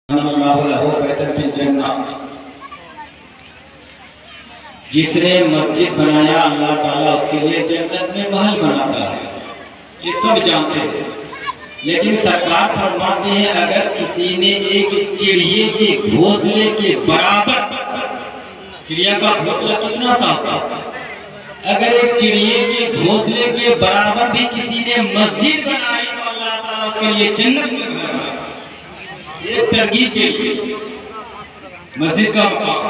जिसने मस्जिद बनाया अल्लाह ताला उसके लिए जन्नत में महल बनाता है, ये सब जानते हैं। लेकिन सरकार फरमाती है अगर किसी ने एक चिड़िए के घोंसले के बराबर, चिड़िया का घोंसला कितना साफ है, अगर एक चिड़िए के घोंसले के बराबर भी किसी ने मस्जिद बनाई तो अल्लाह ताला उसके लिए जन्नत में महल बनाता है। ये तरगीब के लिए मस्जिद का मकाम,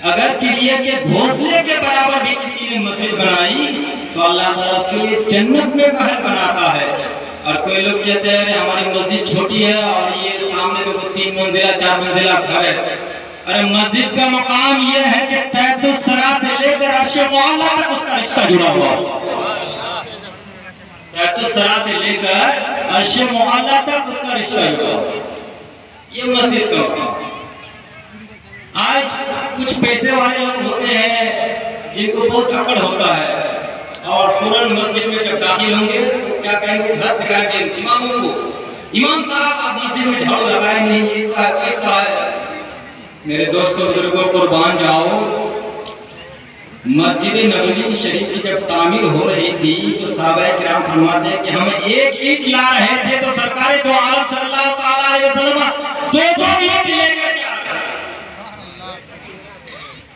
अगर चिड़िया के घोंसले के बराबर भी किसी ने मस्जिद बनाई तो अल्लाह ताला उसके लिए जन्नत में महल बनाता है। और कोई लोग कहते हैं हमारी मस्जिद छोटी है और ये सामने में 3 मंजिला 4 मंजिला घर है। अरे मस्जिद का मकाम ये है कि तैतुस्सरा से लेकर अर्शे मुअल्ला तक उसका रिश्ता जुड़ा हुआ है। तैतुस्सरा से लेकर अर्शे मुअल्ला तक उसका रिश्ता जुड़ा हुआ है। ये मस्जिद का मकाम। आज कुछ पैसे वाले लोग होते हैं जिनको बहुत अकड़ होता है और फौरन मस्जिद में जब दाखिल होंगे तो क्या कहेंगे, हाथ दिखाएंगे इमामों को, इमाम साहब आप मस्जिद में झाड़ू लगाए नहीं, ऐसा है। मेरे दोस्तों बुजुर्गों कुर्बान जाओ, मस्जिद नबवी शरीफ की जब तामीर हो रही थी तो सहाबाए किराम फरमाते हैं कि हम एक ईंट ला रहे थे तो सरकार दो आलम सल्लल्लाहु अलैहि वसल्लम दो ईंट लेकर आ रहे।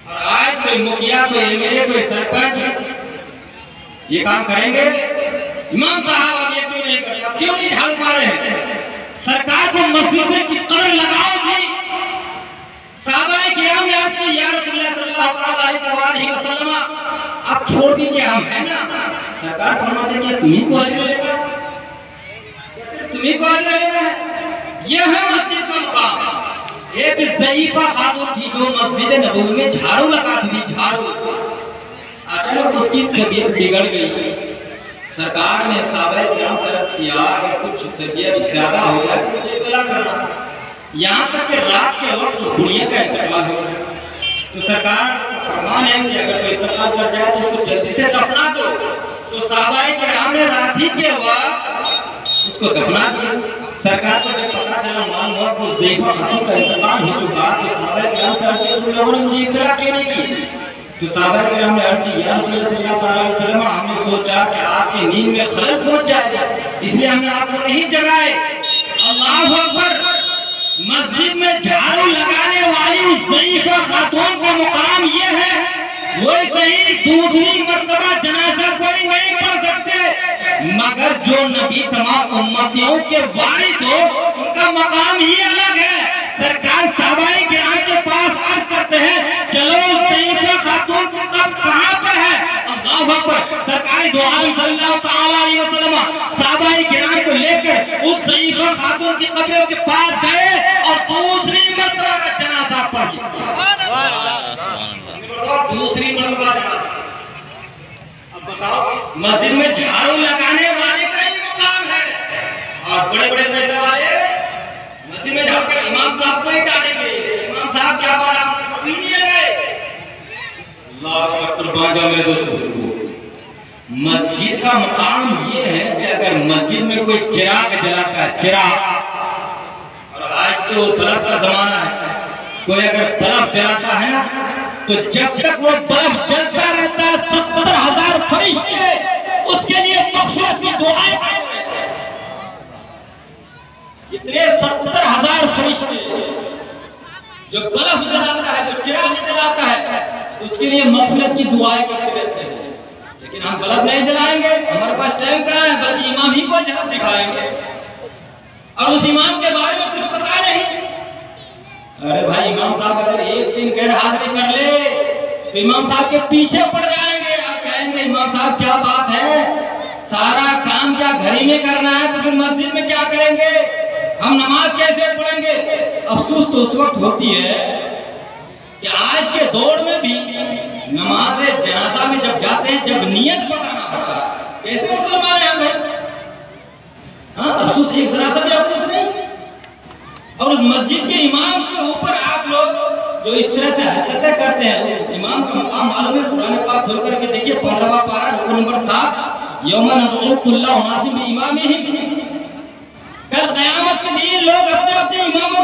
और आज कोई मुखिया, कोई एमएलए, कोई सरपंच ये काम करेंगे, इमाम साहब अब ये क्यों नहीं कर रहे, क्यों नहीं झाड़ू मारे हैं? सरकार को मस्जिद में किस कदर लगाव थी। सहाबाए किराम ने अर्ज़ की या रसूलुल्लाह सल्लल्लाहु अलैहि वसल्लम आप छोड़ दीजिए, हम है ना। सरकार फरमाते हैं कि तुम्ही को अजर लेगा, तुम्ही को अजर लेगा। यह है मस्जिद का मकाम। एक ज़ईफा खातून थी जो मस्जिद नबवी में झाड़ू लगाती थी, झाड़ू। अचानक उसकी तबीयत बिगड़ गई। सरकार ने सहाबाए किराम से अर्ज़ किया अगर कुछ तबीयत ज्यादा हो जाए तो मुझे इत्तला करना। यहाँ तक कि रात के वक्त गुड़िया का इंतकाल हो गया तो सरकार फरमान है कि अगर कोई इंतकाल कर जाए तो उसको जल्दी से दफना दो। तो सहाबाए किराम ने रात के वक्त उसको दफना दिया। सरकार को जब पता चला मान हुआ तो ज़ईफा खातून का इंतकाल हो चुका तो सहाबाए किराम से अर्ज़ किया तुम लोगों ने मुझे इत्तला क्यों नहीं की। तो सहाबाए किराम ने अर्ज़ की या रसूलुल्लाह सल्लल्लाहु अलैहि वसल्लम हमने सोचा कि आपकी नींद में खलल पहुंच जाएगा इसलिए हमने आपको नहीं जगाए। अल्लाहु अकबर। मस्जिद में झाड़ू लगाने वाली उस ज़ईफा खातून का मुकाम ये है, वो सही दूसरी मर्तबा जनाजा कोई नहीं पढ़ सकते मगर जो नबी तमाम उम्मतियों के वारिस हो उनका मकाम ही अलग है। सरकार सहाबाए किराम के पास अर्ज करते हैं चलो ज़ईफा खातून को कब कहां पर है। अल्लाहु अकबर। सरकार दो आलम सल्लल्लाहु अलैहि वसल्लम सहाबाए किराम को लेकर उस ज़ईफा खातून की कब्र के पास गए और दूसरी मर्तबा का जनाजा पढ़ लिया। दूसरी मर्तबा जनाजा। अब बताओ मस्जिद में झाड़ू लगाने वाले का ही मुकाम है और बड़े बड़े पैसे वाले मस्जिद में झाड़ू कर इमाम साहब को ही डालेंगे। इमाम साहब क्या बात आप कभी नहीं लगाए। अल्लाह का कुर्बान जाओ मेरे दोस्तों। मस्जिद का मकाम ये है कि अगर मस्जिद में कोई चिराग जलाता है, चिराग, और आज तो बल्ब का जमाना है, कोई अगर बल्ब जलाता है ना तो जब तक वो बल्ब जलता रहता है 70,000 फरिश्ते उसके लिए मग़फ़िरत की दुआएं करते रहते हैं। इतने 70,000 फरिश्ते जो बल्ब जलाता है, जो चिराग जलाता है उसके लिए मग़फ़िरत की दुआएं करते रहते हैं। लेकिन हम बल्ब नहीं जलाएंगे, हमारे पास टाइम कहाँ है, बल्कि इमाम ही को जलाब दिखाएंगे और उस इमाम के बारे में कुछ पता नहीं। अरे भाई इमाम साहब अगर एक दिन गैर हाजिरी कर ले तो इमाम साहब के पीछे पड़ जाएंगे और कहेंगे इमाम साहब क्या बात है, सारा काम क्या घर ही में करना है तो फिर मस्जिद में क्या करेंगे, हम नमाज कैसे पढ़ेंगे। अफसोस तो उस वक्त होती है कि आज के दौर में भी नमाज जनाजा में जब जाते हैं जब नियत बताना पड़ता है। कैसे मुसलमान हैं भाई। हाँ अफसोस, एक जरा सा भी अफसोस नहीं। और उस मस्जिद के इमाम के ऊपर आप लोग जो इस तरह से हरकतें करते हैं, उस इमाम का मकाम मालूम है। कुरान पाक खोल करके देखिए 15वां पारा रुकू नंबर 7 यौमा नदउ कुल्ला उनासिम बिइमामिहिम। कल क़यामत के दिन लोग अपने अपने इमामों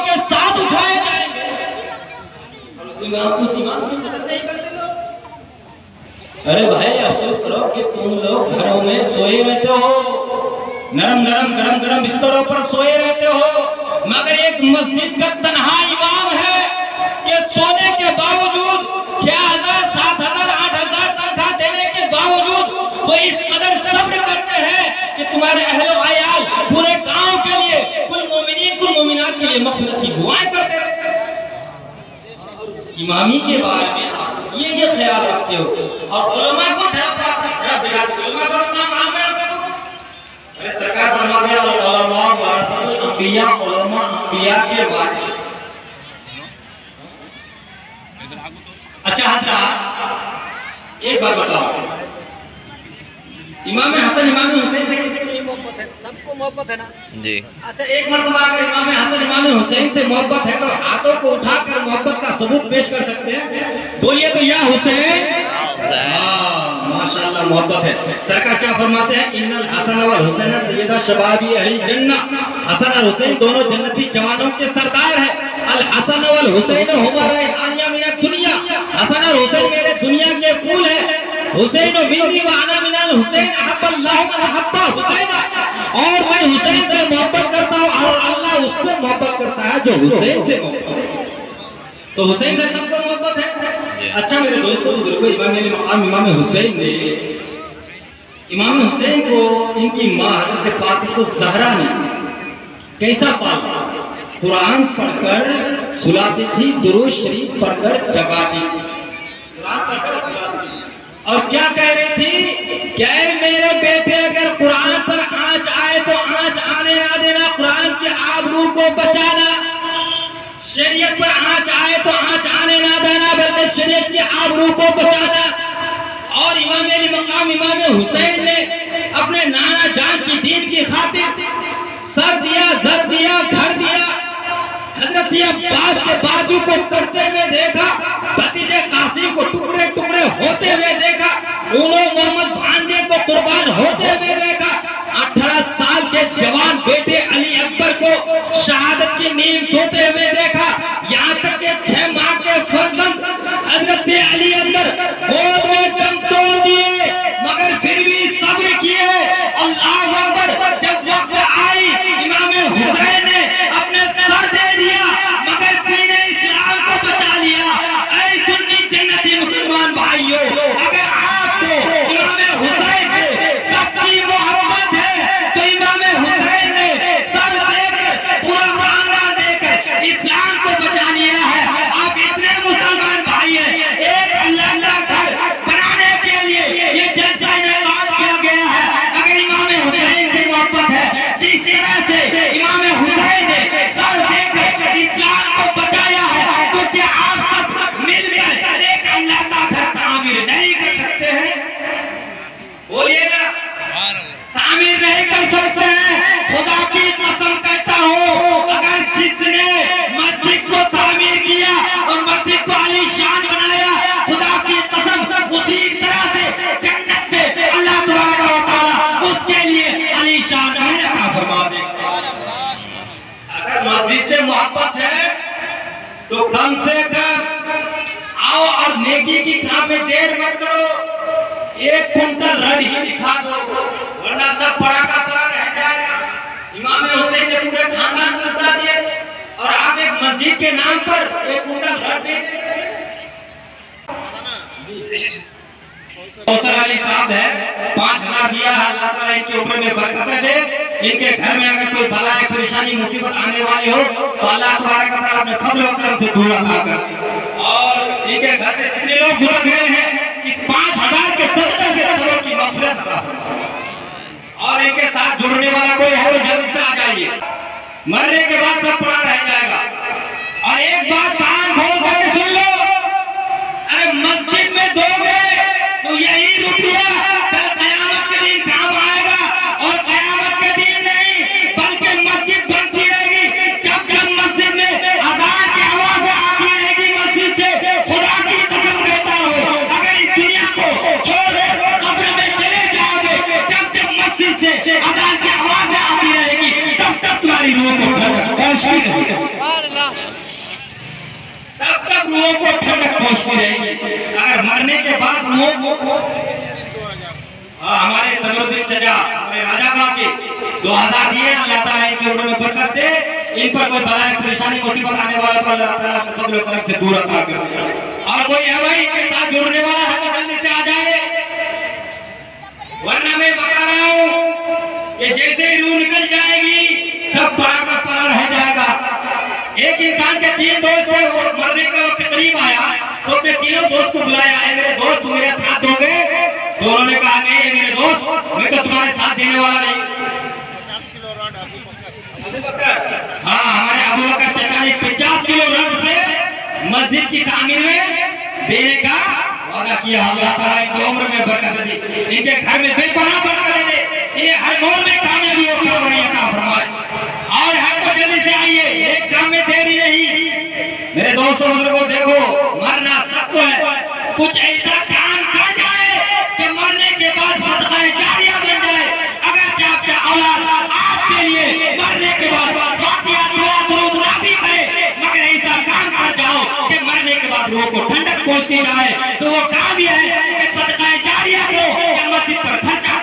उस इमाम की मदद नहीं करते लोग। अरे भाई अफसोस करो कि तुम लोग घरों में सोए रहते हो, नरम नरम गरम गरम बिस्तरों पर सोए रहते हो, मगर एक मस्जिद का तन्हा इमाम है कि सोने के बावजूद 6000 7000 8000 तनख्वाह देने के बावजूद वो इस कदर सब्र करते हैं कि तुम्हारे अहलो अयाल पूरे गांव के लिए कुल मोमिनीन कुल मोमिनात के लिए मग़फ़िरत की दुआएं करते रहते हैं। इमामी के बारे में आप ये ख्याल रखते हो और उलमा को अरे सरकार फरमाते हैं उलमा वरसतुल अंबिया, उलमा अंबिया के वारिस। अच्छा हजरात एक बात बताओ, इमाम हसन इमाम हुसैन से किसकी मोहब्बत है? सबको मोहब्बत है ना जी। अच्छा एक मर्तबा अगर इमाम हसन इमाम हुसैन से मोहब्बत है तो हाथों को उठाकर मोहब्बत का सबूत पेश कर सकते हैं। बोलिए तो या हुसैन। माशाअल्लाह मोहब्बत है। सरकार क्या फरमाते हैं? इन्नल हसन वल हुसैन सय्यदा शबाबी अहल जन्नह। हसन और हुसैन दोनों जन्नती जवानों के सरदार है। अल हसन वल हुसैन हुमा रैहानिया मिन दुनिया। हसन और हुसैन मेरे दुनिया के फूल है। हुसैन मिन्नी व अना मिनल हुसैन अहब्बल्लाहु मन अहब्बा हुसैन। और मैं हुसैन से मोहब्बत करता हूँ और अल्लाह उससे मोहब्बत करता है जो हुसैन से मोहब्बत है। तो हुसैन से सबको मोहब्बत है। अच्छा मेरे दोस्तों बुजुर्गों, इमाम हुसैन ने इमाम हुसैन को इनकी माँ हज़रत फातिमा ज़हरा ने कैसा पाला? कुरान पढ़कर सुलाती थी, दुरूद शरीफ पढ़कर जगाती थी, कुरान पढ़कर सुलाती थी। और क्या कह रही थी? क्या मेरे बेटे अगर कुरान पर आंच आए तो आंच आने ना देना, कुरान के आबरू को बचाना। शरीयत पर आंच आए तो आंच आने ना देना, बल्कि शरीयत के आबरू को बचाना। और इमाम अली मकाम इमाम हुसैन ने अपने नाना जान की दीन की खातिर सर दिया, जर दिया, घर दिया। हजरत अब्बास के बाजू को करते हुए देखा, भतीजे कासिम को टुकड़े टुकड़े होते हुए देखा, उन्होंने मोहम्मद भांजे को कुर्बान होते हुए देखा। 18 साल के जवान बेटे अली अकबर को शहादत की नींद सोते हुए देखा। यहाँ तक के 6 माह के फर्जंद हजरत अली अकबर गोद में दम तोड़ दिए, मगर फिर भी सब्र किए। अल्लाह अकबर। जब वक्त आई इमाम हुसैन ने अपने सर दे दिया, मगर दीन इस्लाम को बचा लिया। ऐ सुन्नी जन्नती मुसलमान भाइयों, अगर आपको इमाम हुसैन से सच्ची मोहब्बत है तो इमाम हुसैन ने सर देकर पूरा खानदान देकर इस्लाम को बचा लिया है। आप इतने मुसलमान भाई हैं, एक अल्लाह का घर बनाने के लिए ये जलसा इनेकाद किया गया है। अगर इमाम हुसैन से मोहब्बत है, जिस तरह से इमाम हुसैन ने सर देकर इस्लाम को बचाया है, तो क्या आप सब मिलकर एक अल्लाह का घर तामीर नहीं कर सकते हैं? बोलिए ना, तामीर नहीं कर सकते हैं। खुदा की कसम कहता हूँ, अगर जिसने मस्जिद को तामीर किया और मस्जिद को आलीशान बनाया, खुदा की कसम उसी तरह से जन्नत में अल्लाह तबारक व तआला उसके लिए आलीशान महल अता फरमा दे। अगर मस्जिद से मोहब्बत है तो कम से कम आओ और नेकी की काम में देर मत करो, 1 कुंटल रड ही दिखा दो, वरना सब पड़ा का पड़ा रह जाएगा। इमाम हुसैन ने पूरे खानदान को बता दिए और आप एक मस्जिद के नाम पर 1 कुंटल रड दे दें। कौसर अली साहब है, 5000 दिया है। अल्लाह ताला इनके ऊपर में बरकत दे। इनके घर में अगर कोई बला परेशानी मुसीबत आने वाली हो तो अल्लाह तबारक व तआला अपने फजल और करम से दूर रखा कर। और इनके घर से जितने लोग गुजर गए हैं, इस 5000 के सदक़े से सबों की मग़फ़िरत अता फरमा। और इनके साथ जुड़ने वाला कोई है तो जल्दी से आ जाइए, मरने के बाद सब पड़ा रह जाएगा। और एक बात कान खोल कर सुन लो, अरे मस्जिद में दोगे तो यही रुपया कल क़यामत के दिन काम आएगा। और क़यामत के दिन नहीं, बल्कि मस्जिद बनती रहेगी। जब जब मस्जिद में अज़ान की आवाज़ आती रहेगी मस्जिद से, खुदा की कसम कहता हूँ, अगर इस दुनिया को छोड़ कब्र में चले जाओगे, जब जब मस्जिद से अज़ान की आवाज़ आती रहेगी, तब तक तुम्हारी रूह को रोशनी रहेगी। तब तक रूहों को ठंडक पहुंचती रहेगी। अगर मरने के बाद रूहों को हमारे समुद्र चचा हमारे राजा गांव के 2000 दिए, अल्लाह ताला इनके उम्र में बरकत दे, इन पर कोई बला परेशानी मुसीबत आने वाला तो अल्लाह ताला सब लोग तरफ से दूर रखा कर। और कोई है भाई के साथ जुड़ने वाला है तो जल्दी से आ जाए, वरना मैं बता रहा हूँ कि जैसे ही रूह निकल जाएगी सब पार का पार रह जाएगा। एक इंसान के 3 दोस्त थे, वो मरने का वक्त करीब आया तो अपने तीनों दोस्त को बुलाया, है मेरे दोस्त मेरे साथ दोगे? तो उन्होंने कहा नहीं मेरे दोस्त, मैं तो तुम्हारे साथ देने वाला नहीं। हाँ, हमारे अबू बकर चाचा ने 50 किलो रड से मस्जिद की तामीर में देने का वादा किया। अल्लाह ताला इनकी उम्र में बरकत दे, इनके घर में बेपनाह बरकत दे, इन्हें हर मोड़ में कामयाबी और कामयाबी अता फरमाए। और हर को जल्दी से आइए, एक काम में देरी नहीं। मेरे दोस्तों बुजुर्गों, देखो मरना सबको है, कुछ ऐसा काम कर जाए कि मरने के बाद सदका जारिया बन जाए। अगर आपका औलाद आपके लिए मरने के बाद फातिहा दुआ दुरूद ना भी करे, मगर ऐसा काम कर जाओ कि मरने के बाद लोगों को ठंडक पहुंचती जाए, तो वो काम यह है कि सदका जारिया दो या मस्जिद पर खर्चा।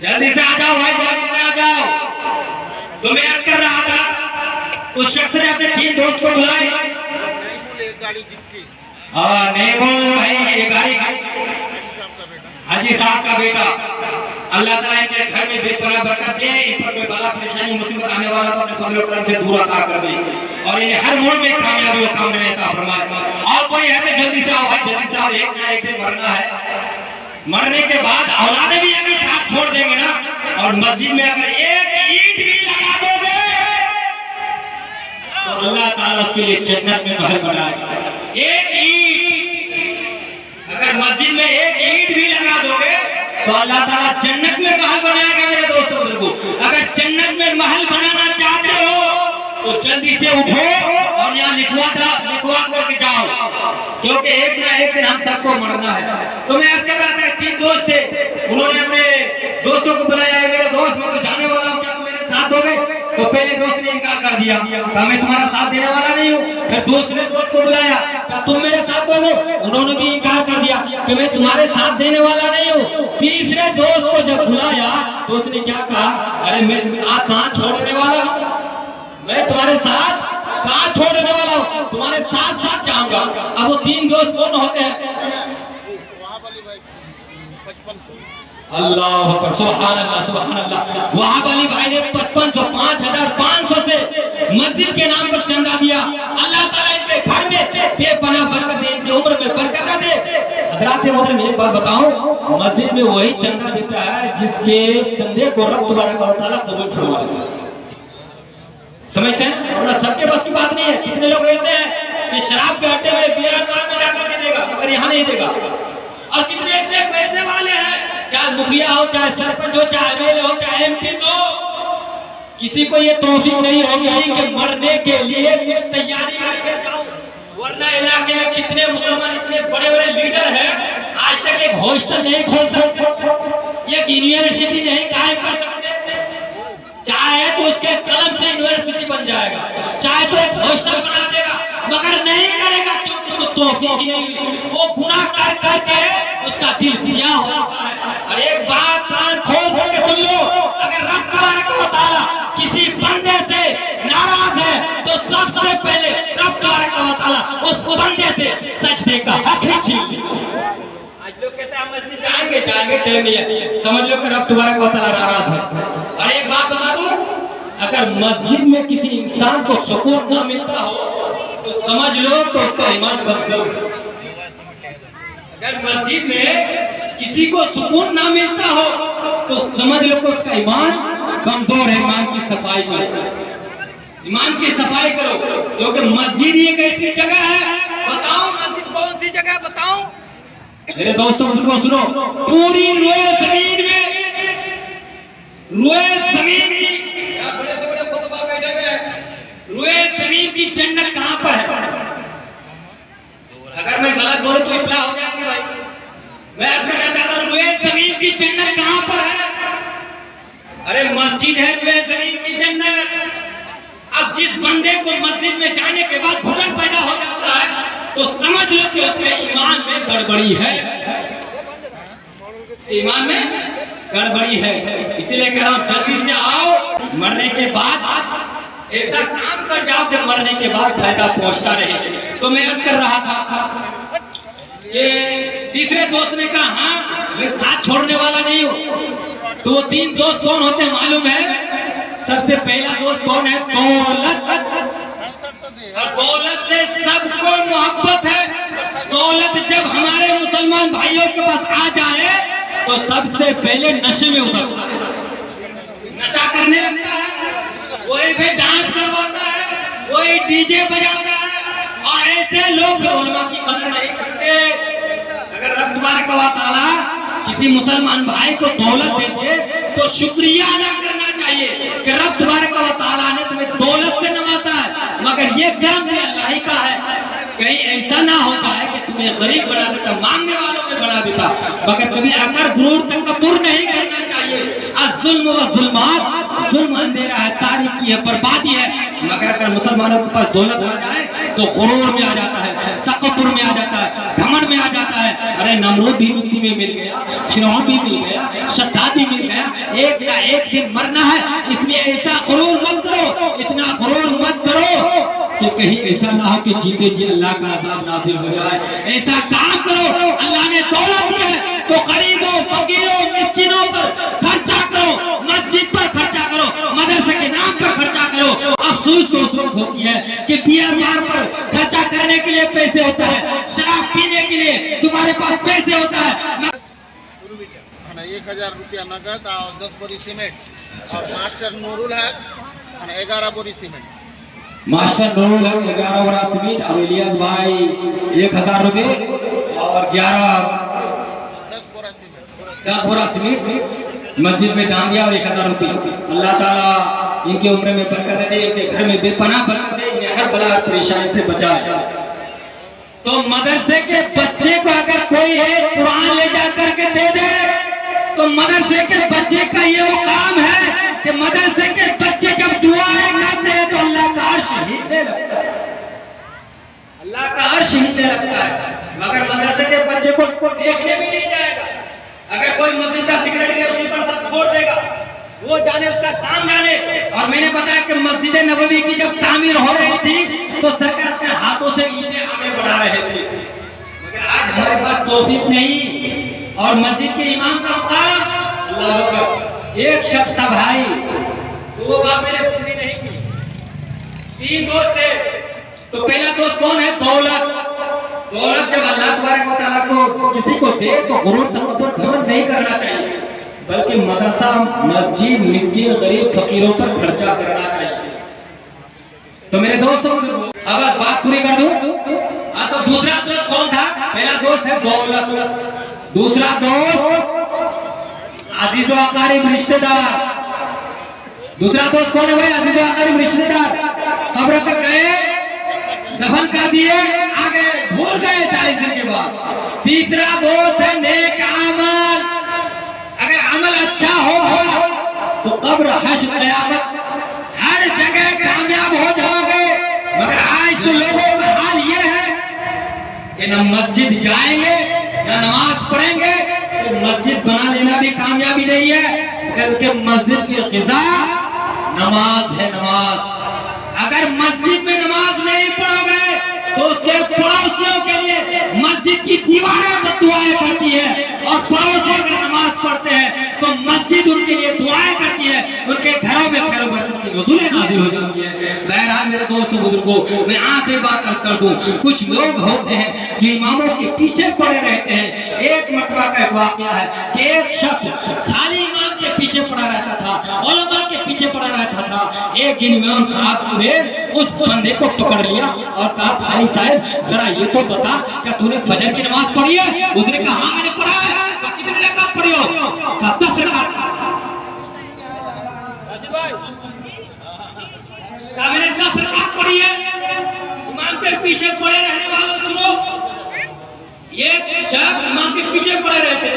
जल्दी से आ जाओ भाई, जल्दी से आ जाओ। तो मैं अर्ज कर रहा था, उस शख्स ने अपने 3 दोस्त को बुलाया। हाँ नहीं बोल भाई, ये गाड़ी हाजी साहब का बेटा, अल्लाह ताला इनके घर में बेपनाह बरकत दे, इन पर कोई बला परेशानी मुसीबत आने वाला तो अपने फजल करम से दूर अता कर दे, और इन्हें हर मोड़ में कामयाबी और काम मिलने का फरमाए। और कोई है तो जल्दी से आओ भाई, जल्दी से आओ, एक ना एक दिन मरना है। मरने के बाद औलादे भी अगर साथ छोड़ देंगे ना, और मस्जिद में अगर एक ईंट भी लगा दोगे तो अल्लाह ताला उसके लिए जन्नत में महल बनाएगा। एक ईंट अगर मस्जिद में एक ईंट भी लगा दोगे तो अल्लाह ताला जन्नत में महल बनाएगा। मेरे दोस्तों बुजुर्गों, अगर जन्नत में महल बनाना चाहते हो तो जल्दी से उठो और यहाँ लिखवा करके जाओ, क्योंकि एक ना एक दिन हम सबको मरना है। तो मैं अर्ज कर रहा था, 3 दोस्त थे, उन्होंने अपने दोस्तों को बुलाया, मेरे दोस्त मैं तो जाने वाला हूँ, क्या तुम मेरे साथ दोगे? तो पहले दोस्त ने इनकार कर दिया, कहा मैं तुम्हारा साथ देने वाला नहीं हूँ। फिर दूसरे दोस्त को बुलाया, क्या तुम मेरे साथ दोगे? उन्होंने भी इनकार कर दिया कि मैं तुम्हारे साथ देने वाला नहीं हूँ। तीसरे दोस्त को जब बुलाया तो उसने क्या कहा, अरे मैं साथ कहाँ छोड़ने वाला हूँ, मैं तुम्हारे साथ कहाँ छोड़ने वाला हूँ, तुम्हारे साथ साथ जाऊंगा। अब वो 3 दोस्त कौन होते हैं? अल्लाह अकबर, सुभान अल्लाह, सुभान अल्लाह। वहाब अली भाई ने 5500 5500 से मस्जिद के नाम पर चंदा दिया। अल्लाह ताला इनके घर में बेपनाह बरकत दे, इनकी उम्र में बरकत दे। हजरात मोहतरम, एक बात बताऊं, मस्जिद में वही चंदा देता है जिसके चंदे को रब तबारक व तआला कबूल फरमाए। समझते हैं? और सबके बस की बात नहीं है। कितने लोग ऐसे हैं कि शराब के अड्डे में बियर बार में जाकर के देगा, मगर यहाँ नहीं देगा। और कितने इतने पैसे वाले हैं, चाहे मुखिया हो, चाहे सरपंच हो, चाहे एमएलए हो, चाहे एमपी हो, किसी को ये तौफीक नहीं होगी कि मरने के लिए कुछ तैयारी करके जाओ। वरना इलाके में कितने मुसलमान इतने बड़े बड़े लीडर हैं, आज तक एक हॉस्टल नहीं खोल सकते, एक यूनिवर्सिटी नहीं कायम कर सकते। चाहे तो उसके कलम से यूनिवर्सिटी बन जाएगा, चाहे तो एक हॉस्टल बना देगा, मगर नहीं करेगा क्योंकि उसको तौफीक नहीं। वो गुनाह कर करके उसका दिल सियाह होता है। और एक बात कान खोल के सुन लो, अगर रब तबारक व तआला किसी बंदे से नाराज है तो सबसे पहले रब तबारक व तआला उस बंदे से सजदे का हक ही छीन ले। आज लोग कहते हैं हम मस्जिद जाएंगे टाइम नहीं है, समझ लो कि रब तबारक व तआला नाराज है। और एक बात बता दूं, अगर मस्जिद में किसी इंसान को सुकून न मिलता हो तो समझ लो तो उसका ईमान कमजोर है। अगर मस्जिद में किसी को सुकून ना मिलता हो तो समझ लो कि उसका ईमान कमजोर है। ईमान की सफाई करो, ईमान की सफाई करो, क्योंकि मस्जिद ये कैसी जगह है, बताओ मस्जिद कौन सी जगह है बताओ मेरे दोस्तों बुजुर्गों, सुनो, पूरी रोए जमीन में, रोए जमीन की, बड़े से बड़े खुतबा बैठे हुए हैं, रोए जमीन की जन्नत कहां पर है? अगर मैं गलत बोलूं तो इस्लाह हो जाएगी भाई। मैं आपको कहना चाहता हूं, रोए जमीन की जन्नत कहां पर है? अरे मस्जिद है रोए जमीन की जन्नत। अब जिस बंदे को मस्जिद में जाने के बाद घुटन पैदा हो जाता है तो समझ लो कि उसके ईमान में गड़बड़ी है, ईमान में गड़बड़ी है। इसीलिए कह रहा हूं जल्दी से आओ, मरने के बाद ऐसा काम कर जाओ कि मरने के बाद फायदा पहुंचता रहे। तो मैं अर्ज कर रहा था ये तीसरे दोस्त ने कहा हाँ मैं साथ छोड़ने वाला नहीं हूँ। तो वो 3 दोस्त कौन होते हैं मालूम है? सबसे पहला दोस्त कौन है? दौलत। और दौलत से सबको मोहब्बत है। दौलत जब हमारे मुसलमान भाइयों के पास आ जाए तो सबसे पहले नशे में उतरता है, नशा करने लगता है, कोई भी डांस करवाता है, कोई डीजे बजाता है। और ऐसे लोग उलमा की कदर नहीं करते। अगर रब तबारक व तआला किसी मुसलमान भाई को दौलत दे दे तो शुक्रिया अदा करना चाहिए कि रब तबारक व तआला ने तुम्हें दौलत से नवाजा है, मगर ये कर्म भी अल्लाह ही का है। कहीं ऐसा ना हो जाए कि तुम्हें गरीब बना देता, मांगने वालों में बना देता, मगर कभी आकर गुरूर तकब्बुर नहीं करना चाहिए। अज़्ज़ुल्म व ज़ुल्मात, जुल्म अंधेरा है, तारीकी है, बर्बादी है। मगर अगर मुसलमानों के पास दौलत आ जाए तो गुरूर में आ जाता है, तकब्बुर में आ जाता है, घमंड में आ जाता है। अरे नमरूद भी मिट्टी में मिल गया, फिरौन भी मिल गया, शद्दाद भी मिल गया, एक ना एक दिन मरना है, इसलिए ऐसा गुरूर मत करो, इतना गुरूर मत करो कि कहीं ऐसा ना हो कि जीते जी अल्लाह का अज़ाब नाज़िल हो जाए। ऐसा काम करो, अल्लाह ने दौलत दी है तो गरीबों, फकीरों, मिस्किनों पर खर्चा करो, मस्जिद पर खर्चा करो, मदरसे के नाम पर खर्चा करो। अफसोस तो उस वक्त होती है कि बियर बार पर खर्चा करने के लिए पैसे होता है, शराब पीने के लिए तुम्हारे पास पैसे होता है। 1000 रुपया नगद और 10 बोरी सीमेंट और मास्टर नूरुल हक 11 बोरी सीमेंट। मास्टर नूरुल हक 11 बोरा सीमेंट और इलियास भाई 1000 रुपए और 10 बोरा सीमेंट, 10 बोरा सीमेंट मस्जिद में दान दिया और 1000 रुपए। अल्लाह ताला इनके उम्र में बरकत दे, इनके घर में बेपनाह बरकत दे, इन्हें हर बला परेशानी से बचाए। तो मदरसे के बच्चे को अगर कोई है कुरान ले जा करके दे दे तो मदरसे के बच्चे का ये वो काम है कि मदरसे के बच्चे जब दुआएं करते हैं तो अल्लाह का अर्श हिलने लगता है, अल्लाह का अर्श हिलने लगता है। मगर मदरसे के बच्चे को देखने भी नहीं जाएगा। अगर कोई मस्जिद का सेक्रेटरी उसी पर सब छोड़ देगा, वो जाने उसका काम जाने। और मैंने बताया कि मस्जिद नबवी की जब तामीर हो रही थी तो सरकार अपने हाथों से ईंटें आगे बढ़ा रहे थे, मगर आज हमारे पास तौफीक नहीं। और मस्जिद के इमाम का मुकाम, अल्लाह अकबर, एक शख्स था भाई, तो वो बात मैंने पूरी नहीं की। 3 दोस्त थे। तो पहला दोस्त कौन है? दौलत। दौलत जब अल्लाह तबारक व तआला को किसी को दे तो गुरूर तकब्बुर घमंड नहीं करना चाहिए, बल्कि मदरसा, मस्जिद, मिस्कीन, गरीब, फकीरों पर खर्चा करना चाहिए। तो मेरे दोस्तों अब बात पूरी कर दूं। तो दूसरा दोस्त कौन था? पहला दोस्त है दौलत, दूसरा दोस्त अजीज़ो अकारिब रिश्तेदार। दूसरा दोस्त कौन है भाई? अजीज़ो अकारिब रिश्तेदार। कब्र तक गए, दफन कर दिए, आ गए, भूल गए 40 दिन के बाद। तीसरा दोस्त है नेक अमल। अगर अमल अच्छा होगा तो कब्र, हश्र, क़यामत हर जगह कामयाब हो जाओगे। मगर आज तो लोगों का हाल ये है कि न मस्जिद जाएंगे न नमाज पढ़ेंगे, तो मस्जिद बना लेना भी कामयाबी नहीं है, बल्कि मस्जिद की ग़िज़ा नमाज है, नमाज। अगर मस्जिद में नमाज नहीं पढ़ोगे तो उसके पड़ोसियों के लिए मस्जिद की दीवारें दुआएं करती है, और पड़ोसी अगर नमाज पढ़ते हैं तो मस्जिद उनके लिए दुआएं करती है, उनके घरों में खैर बरकत की नुज़ूलें नाज़िल हो जाती है। बहरहाल मेरे दोस्तों बुजुर्गों, मैं आखिरी बात कर दूं, कुछ लोग होते हैं जो इमामों के पीछे पड़े रहते हैं। एक मरतबा का एक वाक़या है कि एक शख्स खाली इमाम के पीछे पड़ा रहता था, उलमा के पीछे पड़ा रहता था। एक दिन इमाम साहब ने उस बंदे को पकड़ लिया और कहा, भाई साहब जरा ये तो बता, क्या तूने फजर की नमाज पढ़ी है? उसने कहा हाँ मैंने पढ़ा है। कहा कितने रकात पढ़ी हो? कहा 10 रकात। कहा मैंने 10 रकात पढ़ी है। इमाम के पीछे पड़े रहने वालों सुनो, एक शख्स इमाम के पीछे पड़े रहते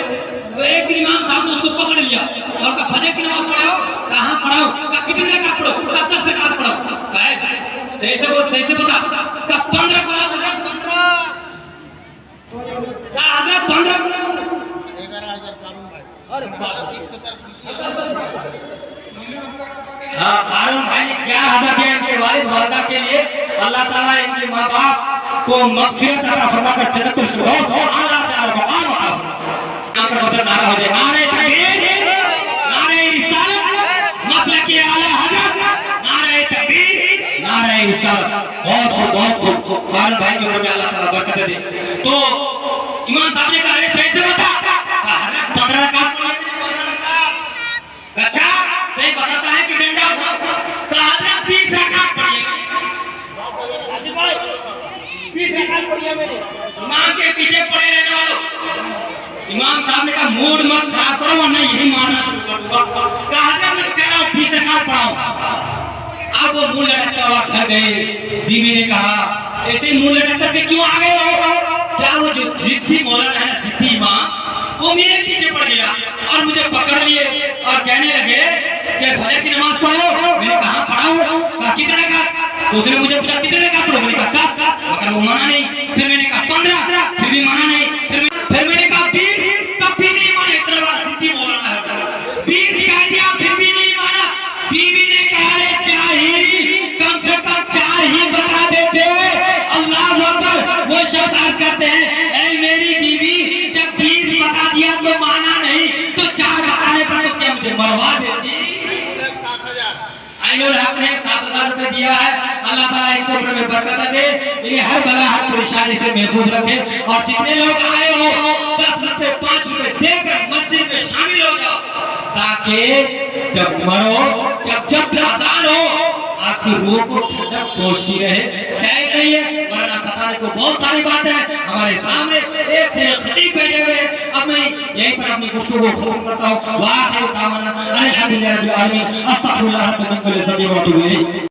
तो एक दिन इमाम साहब ने उसको पकड़ लिया और कहा फजर की नमाज पढ़े हो? कहा हाँ पढ़ा हो। कहा कितने रकात पढ़ो? कहा 10 रकात पढ़ो। सही से बोल, सही से बता। का 15 बोला, 15 हजरत 15 बोला। 11,000 कानून भाई। अरे बाप रे। इख्तिसार कीजिए। हाँ, हारून भाई ने 11,000 दिया इनके वालिद वालिदा के लिए। अल्लाह ताला इनके माँ बाप को मग़फ़िरत अता फरमाकर जन्नतुल फिरदौस और आला से आला मकाम अता फरमाए। यहाँ पर मतलब नारा हो जाए, नारे तकबीर, नारे रिसालत, मसलक के आला हज़रत, नारे तकबीर, नारे रिसालत। बहुत हारून भाई के ऊपर में अल्लाह ताला बरकत दे। तो इमाम साहब ने कहा, सही से बता, 15 रकात, 15 रकात। अच्छा, सही बताता है कि डंडा उठाओ। तो हजरत 20 रकात पढ़ी है। आसिफ भाई 20 रकात पढ़ी है मैंने। इमाम के पीछे पड़े रहने वालों, इमाम साहब ने कहा मूड मत खराब करो वरना यही मारना शुरू कर दूंगा। कहा हजरत मैं कह रहा हूँ 20 रकात पढ़ाओ। अब वो मुंह लटकता हुआ घर गए। बीवी ने कहा ऐसे मुंह लटक करके क्यों आ गए हो? क्या वो जो जिद्दी मौलाना है, जिद्दी इमाम, वो मेरे पीछे पड़ गया और मुझे पकड़ लिए और कहने लगे कि फजर की नमाज पढ़ो। मैंने कहा पढ़ाऊं। कहा कितने का? तो उसने मुझे पूछा कितने का पढ़ो? मैंने कहा 10। मगर वो माना नहीं। फिर मैंने कहा 15, फिर भी माना नहीं। फिर मैंने कहा 20, तब भी नहीं माने। इतना बड़ा जिद्दी मौलाना है। 20 कह दिया, फिर भी नहीं माना। बीवी ने कहा चाहिए कम से कम 4 ही बता देते। अल्लाह अकबर। वो शब्द अर्ज करते हैं, ऐ मेरी बीवी, जब 20 बता दिया तो माना नहीं, तो 4 बताने पर तो क्या मुझे मरवा देती? 7,000। आइनुल हक ने 7,000 रुपए दिया है। अल्लाह ताला इनको ऊपर में बरकत दे, ये हर बला हर परेशानी से महफूज रखे। और जितने लोग आए हो 10 रुपए 5 रुपए देकर मस्जिद में शामिल हो जाओ, ताकि जब मरो, जब अजान हो, आपकी रूह को ठंडक पहुंचती रहे। है नहीं है, वरना बताने को बहुत सारी बातें हैं हमारे सामने। एक से खतीब बैठे हुए। अब मैं यहीं पर अपनी गुफ्तगू को खत्म करता हूँ। वाह, अल्हम्दुलिल्लाह रब्बिल आलमीन, अस्तगफिरुल्लाह रब्बी व अतूबु इलैह।